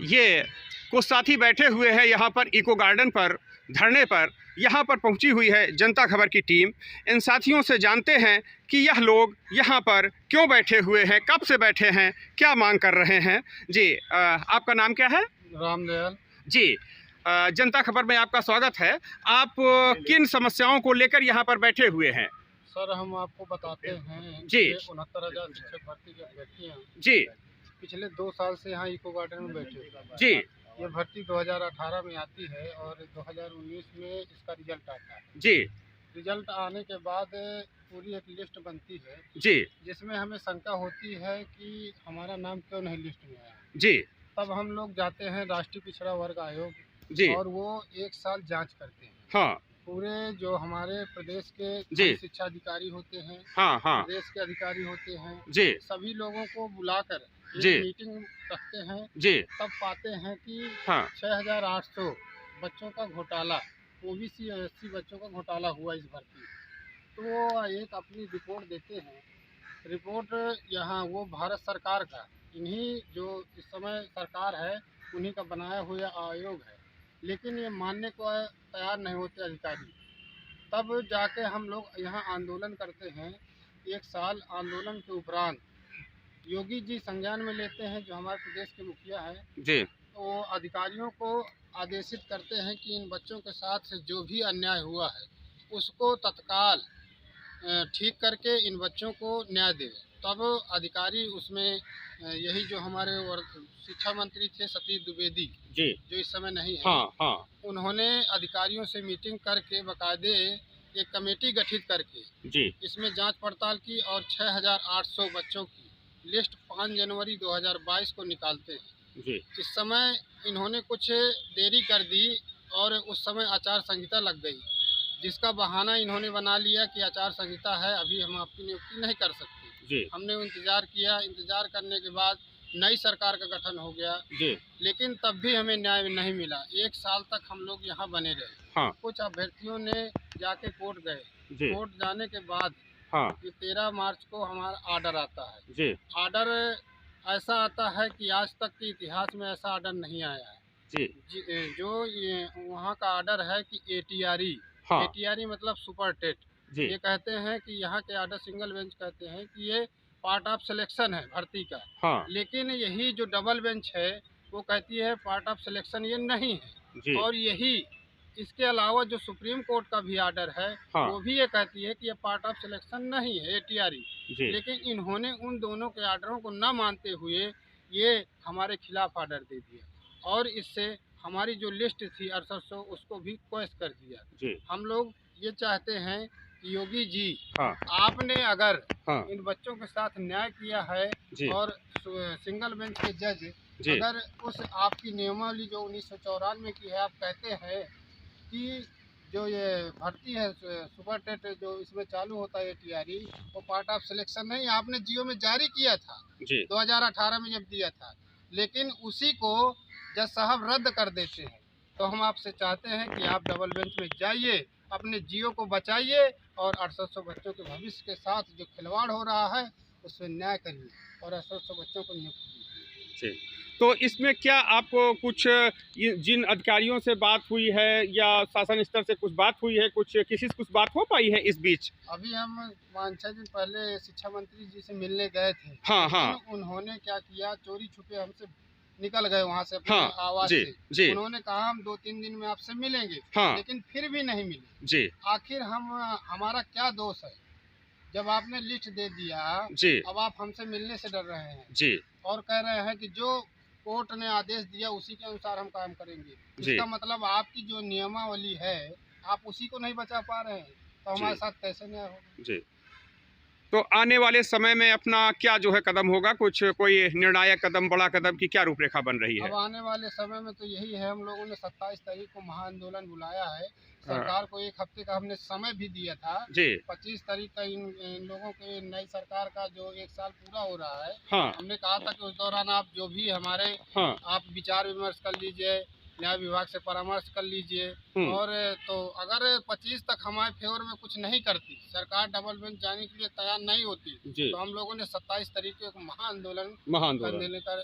ये कुछ साथी बैठे हुए हैं यहाँ पर इको गार्डन पर धरने पर। यहाँ पर पहुँची हुई है जनता खबर की टीम। इन साथियों से जानते हैं कि यह लोग यहाँ पर क्यों बैठे हुए हैं, कब से बैठे हैं, क्या मांग कर रहे हैं। जी आपका नाम क्या है? रामदयाल जी। जनता खबर में आपका स्वागत है। आप किन समस्याओं को लेकर यहाँ पर बैठे हुए हैं? सर, हम आपको बताते हैं जी। 69,000 शिक्षक भर्ती के अभ्यर्थी हैं। जी। पिछले 2 साल से यहाँ इको गार्डन में बैठे हैं। जी। ये भर्ती 2018 में आती है और 2019 में इसका रिजल्ट आता है। जी। रिजल्ट आने के बाद पूरी एक लिस्ट बनती है जी। जिसमें हमें शंका होती है कि हमारा नाम क्यों नहीं लिस्ट में आया। जी। तब हम लोग जाते हैं राष्ट्रीय पिछड़ा वर्ग आयोग जी। और वो 1 साल जांच करते हैं। हाँ। पूरे जो हमारे प्रदेश के जी। शिक्षा अधिकारी होते हैं, हाँ हाँ प्रदेश के अधिकारी होते हैं, जी। सभी लोगों को बुलाकर जी। एक मीटिंग रखते हैं। जी। तब पाते हैं कि हाँ 6,800 बच्चों का घोटाला, ओबीसी और एससी बच्चों का घोटाला हुआ इस भर्ती में। तो वो एक अपनी रिपोर्ट देते हैं। रिपोर्ट यहाँ वो भारत सरकार का, इन्हीं जो इस समय सरकार है उन्हीं का बनाया हुआ आयोग है, लेकिन ये मानने को तैयार नहीं होते अधिकारी। तब जाके हम लोग यहाँ आंदोलन करते हैं। 1 साल आंदोलन के उपरांत योगी जी संज्ञान में लेते हैं, जो हमारे प्रदेश के मुखिया हैं। जी। तो अधिकारियों को आदेशित करते हैं कि इन बच्चों के साथ जो भी अन्याय हुआ है उसको तत्काल ठीक करके इन बच्चों को न्याय दें। तब अधिकारी उसमें यही जो हमारे शिक्षा मंत्री थे सतीश द्विवेदी जी। जो इस समय नहीं है, हाँ हाँ उन्होंने अधिकारियों से मीटिंग करके बाकायदे एक कमेटी गठित करके जी। इसमें जांच पड़ताल की और 6,800 बच्चों की लिस्ट 5 जनवरी 2022 को निकालते हैं। जी। इस समय इन्होंने कुछ देरी कर दी और उस समय आचार संहिता लग गई, जिसका बहाना इन्होंने बना लिया कि आचार संहिता है, अभी हम आपकी नियुक्ति नहीं कर सकते। जी। हमने इंतज़ार किया, इंतज़ार करने के बाद नई सरकार का गठन हो गया। जी। लेकिन तब भी हमें न्याय नहीं मिला। 1 साल तक हम लोग यहाँ बने रहे। हाँ। कुछ अभ्यर्थियों ने जाके कोर्ट गए। जी। कोर्ट जाने के बाद हाँ। ये 13 मार्च को हमारा आर्डर आता है। जी। आर्डर ऐसा आता है कि आज तक के इतिहास में ऐसा आर्डर नहीं आया है। जी। जो ये वहाँ का आर्डर है कि एटीआरई, हाँ। एटीआरई मतलब सुपर टेट। जी। ये कहते हैं कि यहाँ के आर्डर सिंगल बेंच कहते हैं कि ये पार्ट ऑफ सिलेक्शन है भर्ती का। हाँ। लेकिन यही जो डबल बेंच है वो कहती है पार्ट ऑफ सिलेक्शन ये नहीं है। जी। और यही इसके अलावा जो सुप्रीम कोर्ट का भी आर्डर है हाँ। वो भी ये कहती है कि ये पार्ट ऑफ सिलेक्शन नहीं है एटीआरई। जी। लेकिन इन्होंने उन दोनों के आर्डरों को न मानते हुए ये हमारे खिलाफ आर्डर दे दिया और इससे हमारी जो लिस्ट थी 6800 उसको भी क्वैश कर दिया। जी। हम लोग ये चाहते हैं कि योगी जी, हाँ। आपने अगर हाँ। इन बच्चों के साथ न्याय किया है जी। और सिंगल बेंच के जज जी। अगर उस आपकी नियमावली जो 1994 की है, आप कहते हैं कि जो ये भर्ती है सुपर टेट जो इसमें चालू होता है एटीआरई, वो पार्ट ऑफ सिलेक्शन नहीं, आपने जियो में जारी किया था। जी। 2018 में जब दिया था, लेकिन उसी को जज साहब रद्द कर देते हैं। तो हम आपसे चाहते हैं कि आप डबल बेंच में जाइए, अपने जियो को बचाइए और 800 बच्चों के भविष्य के साथ जो खिलवाड़ हो रहा है उसमें न्याय करिए और 800 बच्चों को नियुक्त कीजिए। जी। तो इसमें क्या आपको कुछ जिन अधिकारियों से बात हुई है या शासन स्तर से कुछ बात हुई है, कुछ किसी से कुछ बात हो पाई है इस बीच? अभी हम 5-6 दिन पहले शिक्षा मंत्री जी से मिलने गए थे। हाँ हाँ। उन्होंने क्या किया, चोरी छुपे हमसे निकल गए वहाँ से अपने हाँ। आवास जी। से। जी। उन्होंने कहा हम 2-3 दिन में आपसे मिलेंगे। हाँ। लेकिन फिर भी नहीं मिले। जी। आखिर हमारा क्या दोष है? जब आपने लिस्ट दे दिया, जी। अब आप हमसे मिलने से डर रहे हैं। जी। और कह रहे हैं कि जो कोर्ट ने आदेश दिया उसी के अनुसार हम काम करेंगे। जी। इसका मतलब आपकी जो नियमावली है आप उसी को नहीं बचा पा रहे हैं, तो हमारे साथ कैसे न्याय होगा? जी। तो आने वाले समय में अपना क्या जो है कदम होगा, कुछ कोई निर्णायक कदम, बड़ा कदम की क्या रूपरेखा बन रही है? अब आने वाले समय में तो यही है, हम लोगों ने 27 तारीख को महाआंदोलन बुलाया है। सरकार को 1 हफ्ते का हमने समय भी दिया था। जी। 25 तारीख का इन लोगों के नई सरकार का जो 1 साल पूरा हो रहा है। हाँ। हमने कहा था कि उस दौरान आप जो भी हमारे हाँ। आप विचार विमर्श कर लीजिए, न्याय विभाग से परामर्श कर लीजिए। और तो अगर 25 तक हमारे फेवर में कुछ नहीं करती सरकार, डबल बेंच जाने के लिए तैयार नहीं होती, तो हम लोगों ने 27 तारीख को एक महाआंदोलन करने का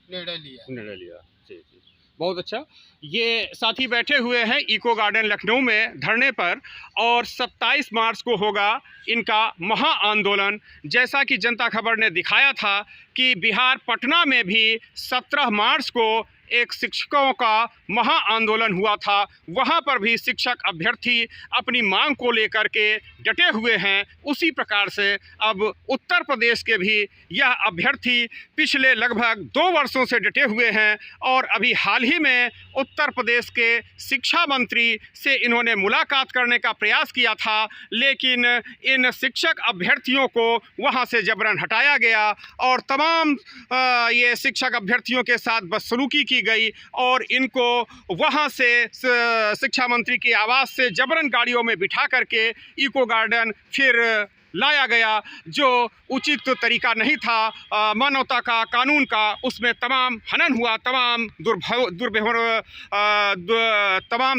निर्णय लिया। निर्णय लिया। जी जी, बहुत अच्छा। ये साथी बैठे हुए हैं इको गार्डन लखनऊ में धरने पर, और 27 मार्च को होगा इनका महा आंदोलन। जैसा कि जनता खबर ने दिखाया था कि बिहार पटना में भी 17 मार्च को एक शिक्षकों का महा आंदोलन हुआ था। वहाँ पर भी शिक्षक अभ्यर्थी अपनी मांग को लेकर के डटे हुए हैं। उसी प्रकार से अब उत्तर प्रदेश के भी यह अभ्यर्थी पिछले लगभग 2 वर्षों से डटे हुए हैं, और अभी हाल ही में उत्तर प्रदेश के शिक्षा मंत्री से इन्होंने मुलाकात करने का प्रयास किया था, लेकिन इन शिक्षक अभ्यर्थियों को वहाँ से जबरन हटाया गया और तमाम ये शिक्षक अभ्यर्थियों के साथ बदसलूकी की गई, और इनको वहाँ से शिक्षा मंत्री के आवास से जबरन गाड़ियों में बिठा करके इको गार्डन फिर लाया गया, जो उचित तरीका नहीं था मानवता का, कानून का। उसमें तमाम हनन हुआ, तमाम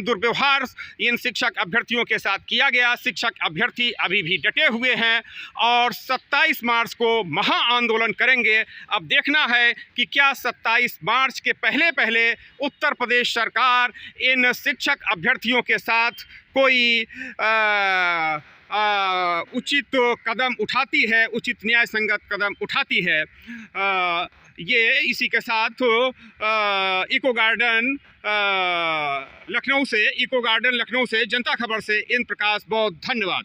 दुर्व्यवहार इन शिक्षक अभ्यर्थियों के साथ किया गया। शिक्षक अभ्यर्थी अभी भी डटे हुए हैं और 27 मार्च को महा आंदोलन करेंगे। अब देखना है कि क्या 27 मार्च के पहले पहले उत्तर प्रदेश सरकार इन शिक्षक अभ्यर्थियों के साथ कोई उचित कदम उठाती है, उचित न्याय संगत कदम उठाती है। ये इसी के साथ इको गार्डन लखनऊ से जनता खबर से इन प्रकाश, बहुत धन्यवाद।